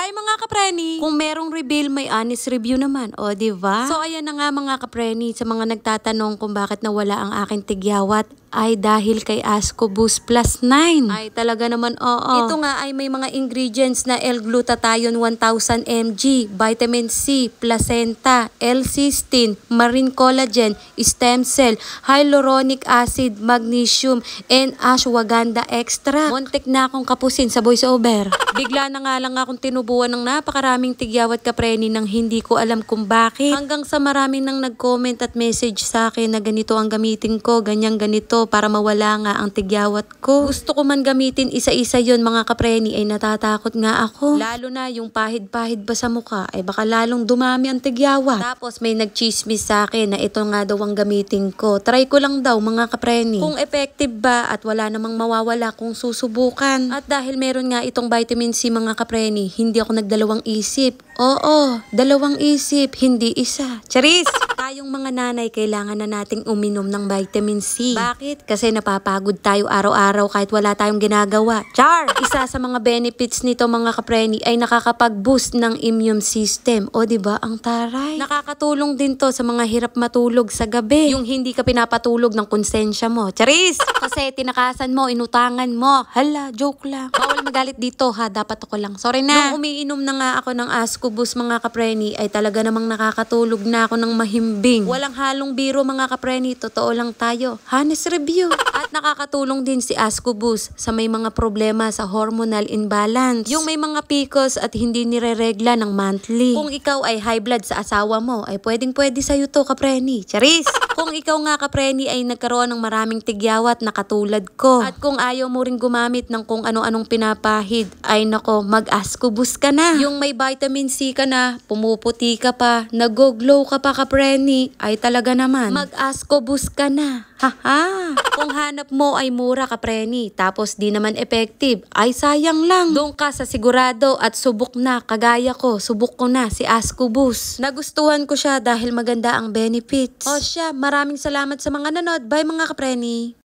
Hi mga kapreni! Kung merong reveal, may honest review naman. O, diba? So, ayan na nga mga kapreni, sa mga nagtatanong kung bakit nawala ang aking tigyawat, ay dahil kay Asco Boost Plus 9. Ay talaga naman oo. Ito nga ay may mga ingredients na L-glutathione 1000 mg, vitamin C, placenta, L-cysteine, marine collagen, stem cell, hyaluronic acid, magnesium, and ashwagandha extra. Muntik na akong kapusin sa voice over. Bigla na nga lang akong tinubuan ng napakaraming tigyawat kapreni nang hindi ko alam kung bakit. Hanggang sa marami nang nag-comment at message sa akin na ganito ang gamitin ko, ganyan ganito, para mawala nga ang tigyawat ko. Gusto ko man gamitin isa-isa yon mga kapreni, ay natatakot nga ako. Lalo na yung pahid-pahid ba sa mukha, ay baka lalong dumami ang tigyawat. Tapos may nagchismis sa akin na ito nga daw ang gamitin ko. Try ko lang daw mga kapreni kung effective ba at wala namang mawawala kung susubukan. At dahil meron nga itong vitamin C mga kapreni, hindi ako nagdalawang isip. Oo, dalawang isip, hindi isa. Charis! Tayong mga nanay, kailangan na nating uminom ng vitamin C. Bakit? Kasi napapagod tayo araw-araw kahit wala tayong ginagawa. Char! Isa sa mga benefits nito mga kapreni ay nakakapag-boost ng immune system. O diba ang taray? Nakakatulong din to sa mga hirap matulog sa gabi. Yung hindi ka pinapatulog ng konsensya mo. Charis! Kasi tinakasan mo, inutangan mo. Hala, joke lang. Bawal magalit dito ha, dapat ako lang. Sorry na. Nung umiinom na nga ako ng Asco Boost mga kapreni, ay talaga namang nakakatulog na ako ng mahimbing. Walang halong biro mga kapreni, totoo lang tayo. Honest review. At nakakatulong din si Asco Boost sa may mga problema sa hormonal imbalance. Yung may mga PCOS at hindi nireregla ng monthly. Kung ikaw ay high blood sa asawa mo, ay pwedeng-pwede sa'yo to kapreni. Charis! Kung ikaw nga kapreni ay nagkaroon ng maraming tigyawat na katulad ko. At kung ayaw mo rin gumamit ng kung ano-anong pinapahid, ay nako, mag-Asco Boost ka na. Yung may vitamin C ka na, pumuputi ka pa, nag-glow ka pa kapreni, ay talaga naman, mag-Asco Boost ka na. Haha! Kung hanap mo ay mura kapreni, tapos di naman effective, ay sayang lang. Doon ka sa sigurado at subok na, kagaya ko, subok ko na si Asco Boost. Nagustuhan ko siya dahil maganda ang benefits. O siya, maraming salamat sa mga nanood. Bye mga kapreni!